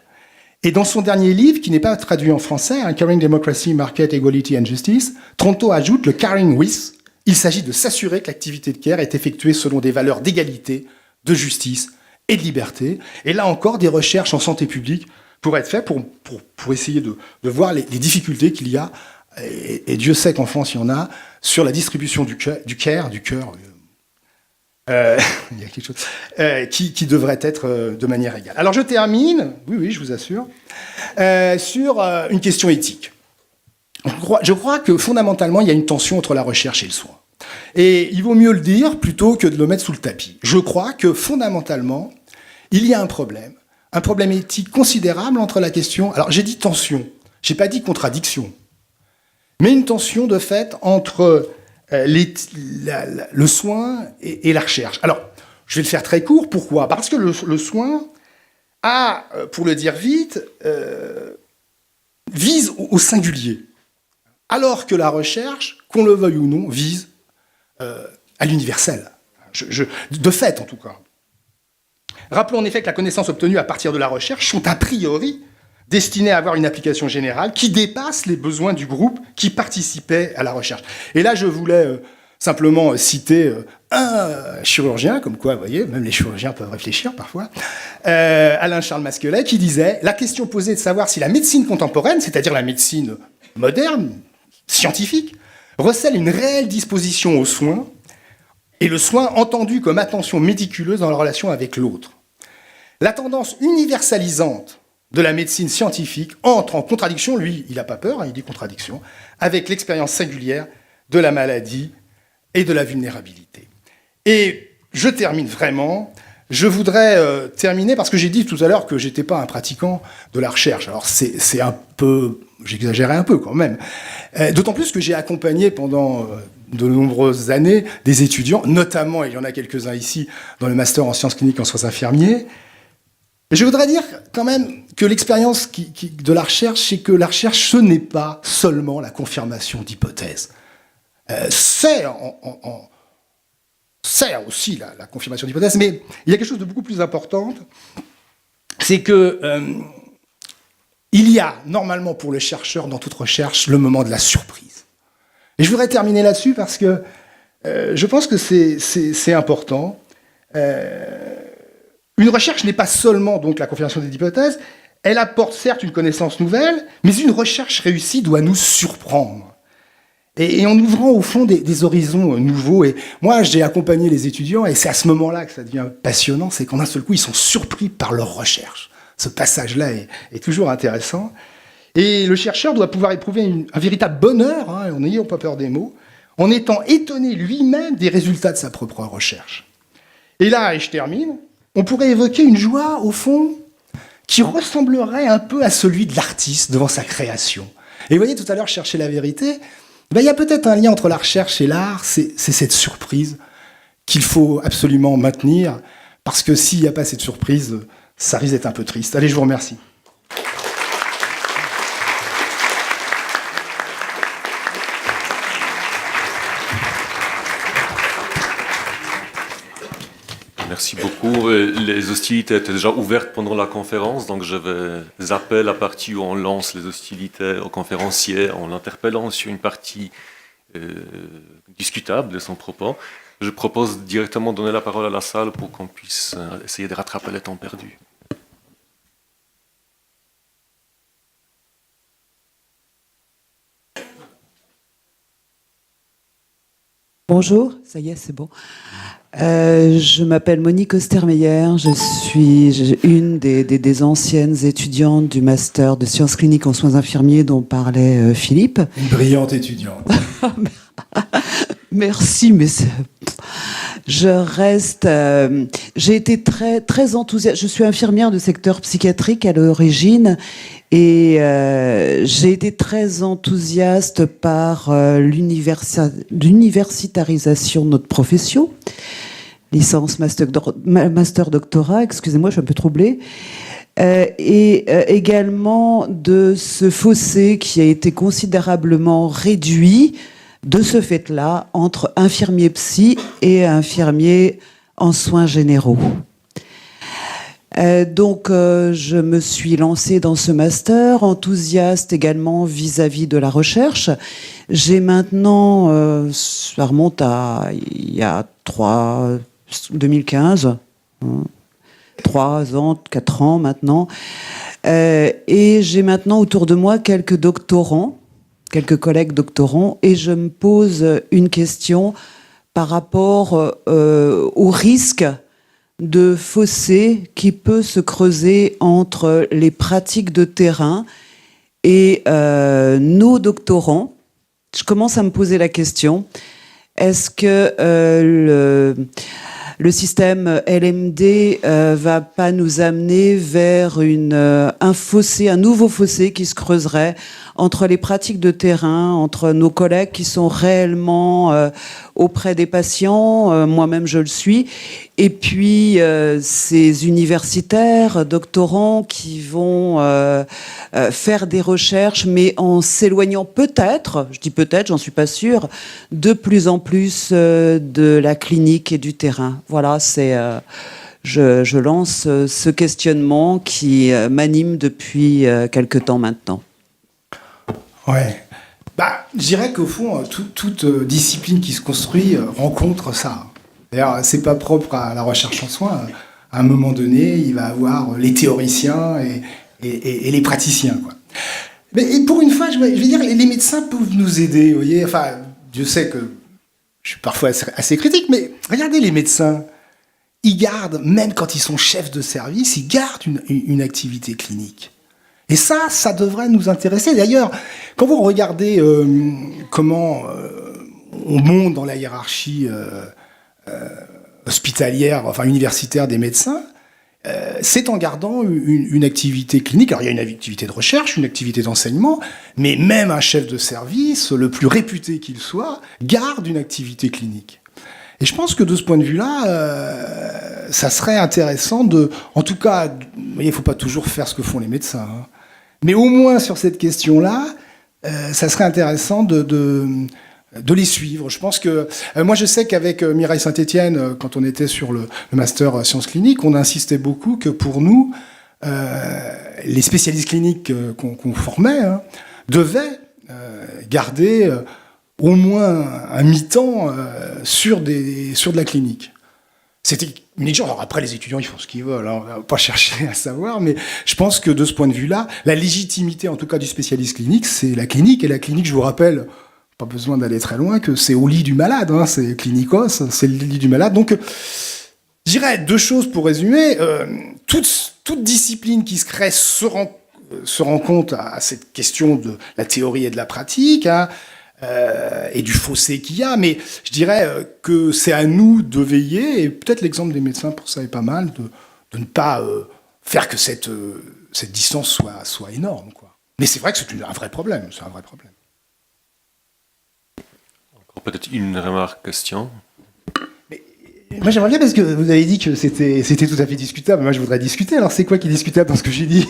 Et dans son dernier livre, qui n'est pas traduit en français, Caring Democracy, Market, Equality and Justice, Tronto ajoute le caring with. Il s'agit de s'assurer que l'activité de care est effectuée selon des valeurs d'égalité, de justice et de liberté. Et là encore, des recherches en santé publique pourraient être faites pour essayer de voir les difficultés qu'il y a, et Dieu sait qu'en France il y en a, sur la distribution du cœur, il y a quelque chose qui devrait être de manière égale. Alors je termine, oui, je vous assure, sur une question éthique. Je crois que fondamentalement, il y a une tension entre la recherche et le soin. Et il vaut mieux le dire plutôt que de le mettre sous le tapis. Je crois que fondamentalement, il y a un problème éthique considérable entre la question... Alors j'ai dit tension, j'ai pas dit contradiction, mais une tension de fait entre le soin et la recherche. Alors, je vais le faire très court, pourquoi? Parce que le soin a, pour le dire vite, vise au singulier. Alors que la recherche, qu'on le veuille ou non, vise à l'universel. De fait, en tout cas. Rappelons en effet que la connaissance obtenue à partir de la recherche sont a priori destinées à avoir une application générale qui dépasse les besoins du groupe qui participait à la recherche. Et là, je voulais simplement citer un chirurgien, comme quoi, vous voyez, même les chirurgiens peuvent réfléchir parfois, Alain-Charles Masquelet, qui disait « La question posée de savoir si la médecine contemporaine, c'est-à-dire la médecine moderne, scientifique, recèle une réelle disposition aux soins, et le soin entendu comme attention méticuleuse dans la relation avec l'autre. La tendance universalisante de la médecine scientifique entre en contradiction, lui, il n'a pas peur, il dit contradiction, avec l'expérience singulière de la maladie et de la vulnérabilité. » Et je termine vraiment. Je voudrais terminer parce que j'ai dit tout à l'heure que j'étais pas un pratiquant de la recherche. Alors c'est un peu, j'exagérais un peu quand même. D'autant plus que j'ai accompagné pendant de nombreuses années des étudiants, notamment, il y en a quelques-uns ici, dans le master en sciences cliniques en soins infirmiers. Et je voudrais dire quand même que l'expérience de la recherche, c'est que la recherche, ce n'est pas seulement la confirmation d'hypothèses. C'est aussi la confirmation d'hypothèses, mais il y a quelque chose de beaucoup plus important, c'est que il y a normalement pour le chercheur dans toute recherche le moment de la surprise. Et je voudrais terminer là-dessus parce que je pense que c'est important. Une recherche n'est pas seulement donc la confirmation des hypothèses, elle apporte certes une connaissance nouvelle, mais une recherche réussie doit nous surprendre. Et en ouvrant au fond des horizons nouveaux. Et moi, j'ai accompagné les étudiants, et c'est à ce moment-là que ça devient passionnant, c'est qu'en un seul coup, ils sont surpris par leur recherche. Ce passage-là est toujours intéressant. Et le chercheur doit pouvoir éprouver un véritable bonheur, en n'ayant pas peur des mots, en étant étonné lui-même des résultats de sa propre recherche. Et là, et je termine, on pourrait évoquer une joie, au fond, qui ressemblerait un peu à celui de l'artiste devant sa création. Et vous voyez, tout à l'heure, chercher la vérité, il y a peut-être un lien entre la recherche et l'art, c'est cette surprise qu'il faut absolument maintenir, parce que s'il n'y a pas cette surprise, ça risque d'être un peu triste. Allez, je vous remercie. Merci beaucoup. Les hostilités étaient déjà ouvertes pendant la conférence, donc je vais zapper la partie où on lance les hostilités aux conférenciers en l'interpellant sur une partie discutable de son propos. Je propose directement de donner la parole à la salle pour qu'on puisse essayer de rattraper le temps perdu. Bonjour, ça y est, c'est bon. Je m'appelle Monique Ostermeyer, je suis une des anciennes étudiantes du master de sciences cliniques en soins infirmiers dont parlait Philippe. Une brillante étudiante. Merci, mais je reste. J'ai été très enthousiaste. Je suis infirmière de secteur psychiatrique à l'origine et j'ai été très enthousiaste par l'universitarisation de notre profession. Licence, master, doctorat, excusez-moi, je suis un peu troublée. Et également de ce fossé qui a été considérablement réduit de ce fait-là entre infirmiers psy et infirmiers en soins généraux. Donc je me suis lancée dans ce master, enthousiaste également vis-à-vis de la recherche. J'ai maintenant, ça remonte à il y a 2015, 3 ans, 4 ans maintenant, et j'ai maintenant autour de moi quelques doctorants, quelques collègues doctorants, et je me pose une question par rapport au risque de fossé qui peut se creuser entre les pratiques de terrain et nos doctorants. Je commence à me poser la question, est-ce que le système LMD va pas nous amener vers un fossé, un nouveau fossé qui se creuserait entre les pratiques de terrain, entre nos collègues qui sont réellement auprès des patients, moi-même je le suis, et puis ces universitaires, doctorants qui vont faire des recherches, mais en s'éloignant peut-être, je dis peut-être, j'en suis pas sûre, de plus en plus de la clinique et du terrain. Voilà, je lance ce questionnement qui m'anime depuis quelque temps maintenant. Ouais. Je dirais qu'au fond, toute discipline qui se construit rencontre ça. D'ailleurs, c'est pas propre à la recherche en soins. À un moment donné, il va avoir les théoriciens et les praticiens, quoi. Et pour une fois, je vais dire, les médecins peuvent nous aider, vous voyez. Enfin, Dieu sait que je suis parfois assez critique, mais regardez les médecins. Ils gardent, même quand ils sont chefs de service, ils gardent une activité clinique. Et ça devrait nous intéresser. D'ailleurs, quand vous regardez comment on monte dans la hiérarchie hospitalière, enfin universitaire des médecins, c'est en gardant une activité clinique. Alors il y a une activité de recherche, une activité d'enseignement, mais même un chef de service, le plus réputé qu'il soit, garde une activité clinique. Et je pense que de ce point de vue-là, ça serait intéressant en tout cas, vous voyez, il ne faut pas toujours faire ce que font les médecins, hein. Mais au moins sur cette question-là, ça serait intéressant de les suivre. Je pense que moi, je sais qu'avec Mireille Saint-Étienne, quand on était sur le master sciences cliniques, on insistait beaucoup que pour nous, les spécialistes cliniques qu'on formait devaient garder au moins un mi-temps sur de la clinique. C'était une exigence. Alors après, les étudiants, ils font ce qu'ils veulent. On va pas chercher à savoir, mais je pense que de ce point de vue-là, la légitimité, en tout cas, du spécialiste clinique, c'est la clinique. Et la clinique, je vous rappelle, pas besoin d'aller très loin, que c'est au lit du malade. Hein, c'est clinicos, c'est le lit du malade. Donc, je dirais 2 choses pour résumer. Toute discipline qui se crée se rend compte à cette question de la théorie et de la pratique, hein, et du fossé qu'il y a, mais je dirais que c'est à nous de veiller, et peut-être l'exemple des médecins pour ça est pas mal, de ne pas faire que cette distance soit énorme, quoi. Mais c'est vrai que c'est un vrai problème, Encore peut-être une remarque, question. Mais, moi j'aimerais bien, parce que vous avez dit que c'était tout à fait discutable, moi je voudrais discuter, alors c'est quoi qui est discutable dans ce que j'ai dit ?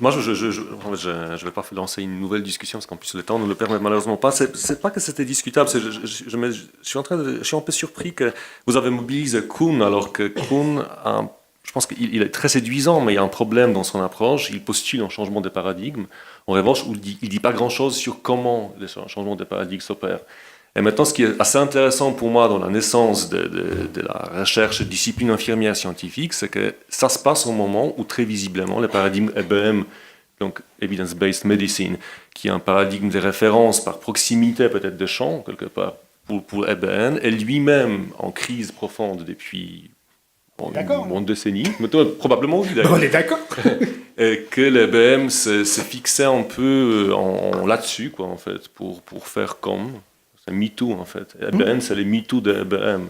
Moi, je vais pas lancer une nouvelle discussion parce qu'en plus le temps ne le permet malheureusement pas. C'est pas que c'était discutable. Je suis un peu surpris que vous avez mobilisé Kuhn alors que Kuhn, je pense qu'il est très séduisant, mais il y a un problème dans son approche. Il postule un changement de paradigme. En revanche, il dit pas grand-chose sur comment le changement de paradigme s'opère. Et maintenant, ce qui est assez intéressant pour moi dans la naissance de la recherche de discipline infirmière scientifique, c'est que ça se passe au moment où, très visiblement, le paradigme EBM, donc Evidence-Based Medicine, qui est un paradigme de référence par proximité peut-être de champ, quelque part, pour EBM, est lui-même en crise profonde depuis une bonne décennie, mais probablement oui, d'ailleurs. On est d'accord. Et que l'EBM s'est fixé un peu là-dessus, quoi, en fait, pour faire comme... C'est MeToo, en fait. EBM, c'est les MeToo de EBM,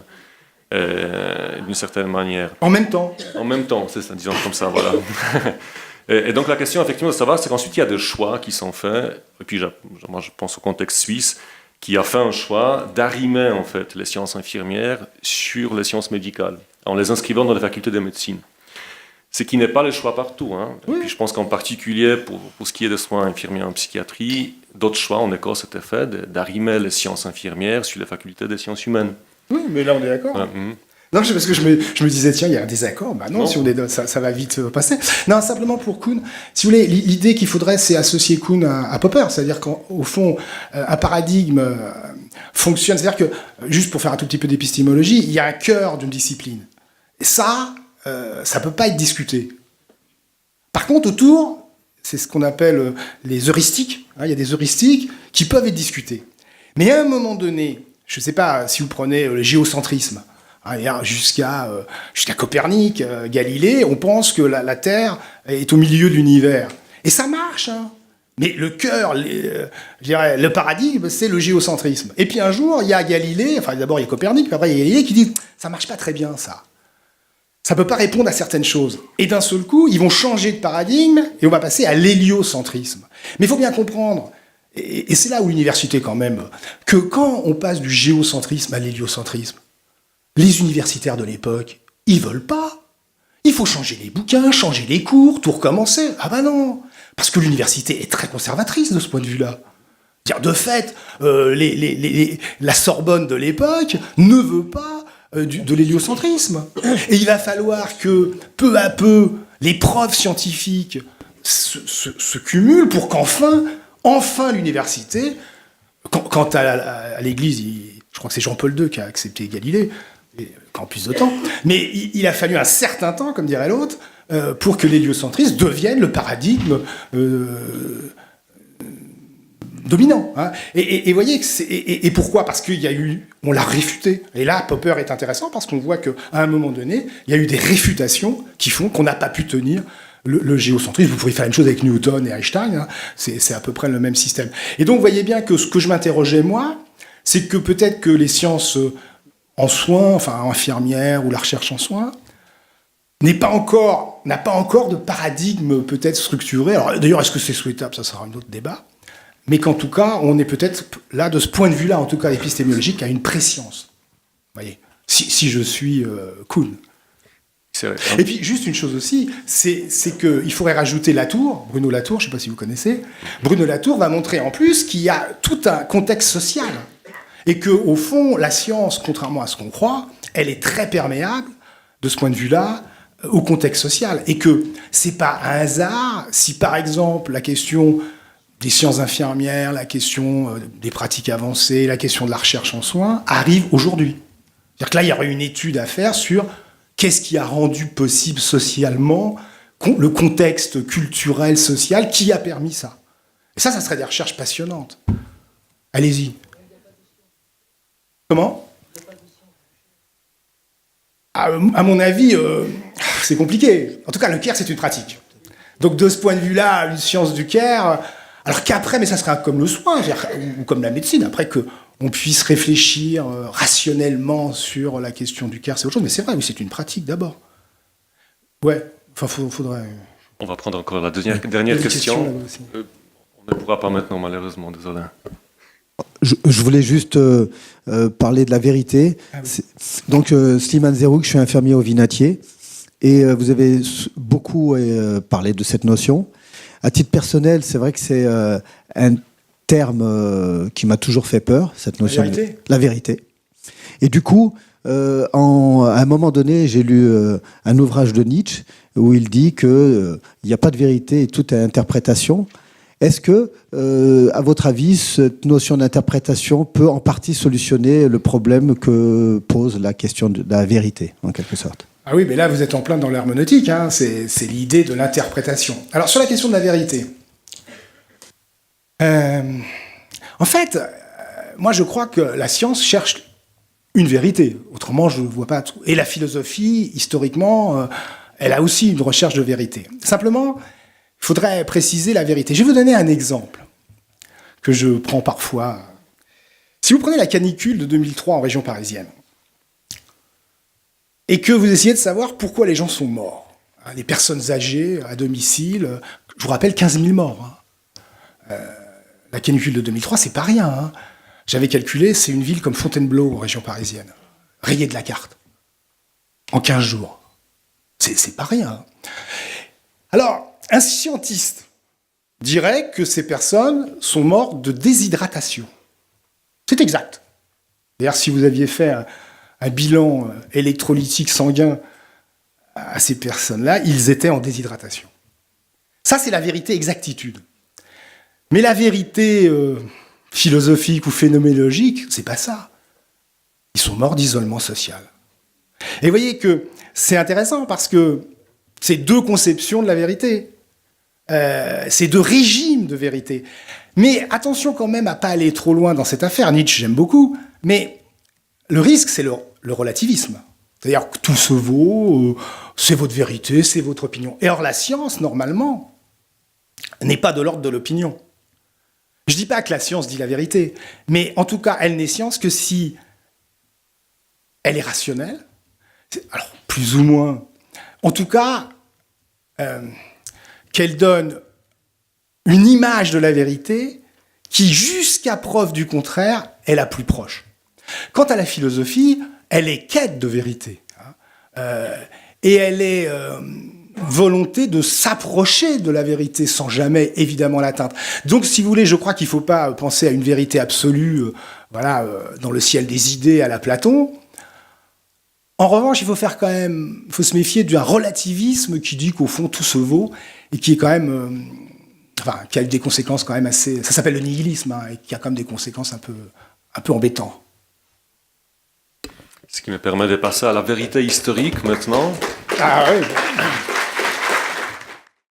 d'une certaine manière. En même temps. En même temps, c'est ça, disons comme ça, voilà. Et donc la question, effectivement, de savoir, c'est qu'ensuite, il y a des choix qui sont faits, et puis moi, je pense au contexte suisse, qui a fait un choix d'arrimer, en fait, les sciences infirmières sur les sciences médicales, en les inscrivant dans les facultés de médecine. Ce qui n'est pas le choix partout. Hein. Oui. Et puis je pense qu'en particulier, pour ce qui est des soins infirmiers en psychiatrie, d'autres choix en Écosse étaient faits d'arrimer les sciences infirmières sur les facultés des sciences humaines. Oui, mais là on est d'accord. Voilà. Non, parce que je me disais, tiens, il y a un désaccord. Bah non, si on est, ça va vite passer. Non, simplement pour Kuhn, si vous voulez, l'idée qu'il faudrait, c'est associer Kuhn à Popper. C'est-à-dire qu'au fond, un paradigme fonctionne. C'est-à-dire que, juste pour faire un tout petit peu d'épistémologie, il y a un cœur d'une discipline. Et ça peut pas être discuté. Par contre, autour, c'est ce qu'on appelle les heuristiques. Hein, il y a des heuristiques qui peuvent être discutées. Mais à un moment donné, je ne sais pas si vous prenez le géocentrisme, hein, jusqu'à Copernic, Galilée, on pense que la Terre est au milieu de l'univers. Et ça marche, hein. Mais le cœur, je dirais, le paradigme, c'est le géocentrisme. Et puis un jour, il y a Galilée, enfin d'abord il y a Copernic, puis après il y a Galilée qui dit « ça marche pas très bien, ça ». Ça ne peut pas répondre à certaines choses. Et d'un seul coup, ils vont changer de paradigme et on va passer à l'héliocentrisme. Mais il faut bien comprendre, et c'est là où l'université quand même, que quand on passe du géocentrisme à l'héliocentrisme, les universitaires de l'époque, ils veulent pas. Il faut changer les bouquins, changer les cours, tout recommencer. Ah ben non, parce que l'université est très conservatrice de ce point de vue-là. De fait, la Sorbonne de l'époque ne veut pas de l'héliocentrisme. Et il va falloir que, peu à peu, les preuves scientifiques se cumulent pour qu'enfin, l'université, quant à l'Église, je crois que c'est Jean-Paul II qui a accepté Galilée, en plus de temps, mais il a fallu un certain temps, comme dirait l'autre, pour que l'héliocentrisme devienne le paradigme dominant. Hein. Et voyez, et pourquoi ? Parce qu'il y a eu, on l'a réfuté. Et là, Popper est intéressant parce qu'on voit qu'à un moment donné, il y a eu des réfutations qui font qu'on n'a pas pu tenir le géocentrisme. Vous pourriez faire une chose avec Newton et Einstein, hein. C'est à peu près le même système. Et donc, vous voyez bien que ce que je m'interrogeais, moi, c'est que peut-être que les sciences en soins, enfin infirmières ou la recherche en soins, n'a pas encore de paradigme peut-être structuré. Alors, d'ailleurs, est-ce que c'est souhaitable ? Ça sera un autre débat. Mais qu'en tout cas, on est peut-être là, de ce point de vue-là, en tout cas épistémologique, à une préscience. Vous voyez, si je suis Kuhn. C'est vrai. Et puis, juste une chose aussi, c'est qu'il faudrait rajouter Latour, Bruno Latour, je ne sais pas si vous connaissez. Bruno Latour va montrer en plus qu'il y a tout un contexte social. Et qu'au fond, la science, contrairement à ce qu'on croit, elle est très perméable, de ce point de vue-là, au contexte social. Et que c'est pas un hasard si, par exemple, la question des sciences infirmières, la question des pratiques avancées, la question de la recherche en soins arrive aujourd'hui. C'est-à-dire que là, il y aurait une étude à faire sur qu'est-ce qui a rendu possible socialement le contexte culturel, social, qui a permis ça. Et ça serait des recherches passionnantes. Allez-y. Comment ? À mon avis, c'est compliqué. En tout cas, le care, c'est une pratique. Donc, de ce point de vue-là, une science du care... Alors qu'après, mais ça sera comme le soin, ou comme la médecine, après qu'on puisse réfléchir rationnellement sur la question du care, c'est autre chose. Mais c'est vrai, oui, c'est une pratique d'abord. Ouais, enfin, faudrait... On va prendre encore la dernière question. On ne pourra pas maintenant, malheureusement, désolé. Je voulais juste parler de la vérité. Ah oui. Donc, Slimane Zerouk, je suis infirmier au Vinatier, et vous avez beaucoup parlé de cette notion. À titre personnel, c'est vrai que c'est un terme qui m'a toujours fait peur, cette notion de la vérité. Et du coup, à un moment donné, j'ai lu un ouvrage de Nietzsche où il dit qu'il n'y a pas de vérité et tout est interprétation. Est-ce que, à votre avis, cette notion d'interprétation peut en partie solutionner le problème que pose la question de la vérité, en quelque sorte? Ah oui, mais là, vous êtes en plein dans l'herméneutique, hein. C'est l'idée de l'interprétation. Alors, sur la question de la vérité, en fait, moi, je crois que la science cherche une vérité. Autrement, je ne vois pas tout. Et la philosophie, historiquement, elle a aussi une recherche de vérité. Simplement, il faudrait préciser la vérité. Je vais vous donner un exemple que je prends parfois. Si vous prenez la canicule de 2003 en région parisienne, et que vous essayez de savoir pourquoi les gens sont morts, hein, les personnes âgées à domicile, je vous rappelle 15 000 morts. Hein. La canicule de 2003, c'est pas rien. Hein. J'avais calculé, c'est une ville comme Fontainebleau en région parisienne, rayée de la carte, en 15 jours. C'est pas rien. Hein. Alors, un scientiste dirait que ces personnes sont mortes de déshydratation. C'est exact. D'ailleurs, si vous aviez fait un bilan électrolytique sanguin à ces personnes-là, ils étaient en déshydratation. Ça, c'est la vérité exactitude. Mais la vérité philosophique ou phénoménologique, c'est pas ça. Ils sont morts d'isolement social. Et vous voyez que c'est intéressant parce que c'est deux conceptions de la vérité. C'est deux régimes de vérité. Mais attention quand même à pas aller trop loin dans cette affaire. Nietzsche, j'aime beaucoup, mais le risque, c'est le relativisme. C'est-à-dire que tout se vaut, c'est votre vérité, c'est votre opinion. Et or, la science, normalement, n'est pas de l'ordre de l'opinion. Je ne dis pas que la science dit la vérité, mais en tout cas, elle n'est science que si elle est rationnelle, alors plus ou moins, en tout cas, qu'elle donne une image de la vérité qui, jusqu'à preuve du contraire, est la plus proche. Quant à la philosophie, elle est quête de vérité. Et elle est volonté de s'approcher de la vérité sans jamais, évidemment, l'atteindre. Donc, si vous voulez, je crois qu'il ne faut pas penser à une vérité absolue, dans le ciel des idées à la Platon. En revanche, il faut se méfier d'un relativisme qui dit qu'au fond, tout se vaut et qui est quand même... qui a des conséquences quand même assez... Ça s'appelle le nihilisme, hein, et qui a quand même des conséquences un peu embêtantes. Ce qui me permet de passer à la vérité historique maintenant. Ah oui.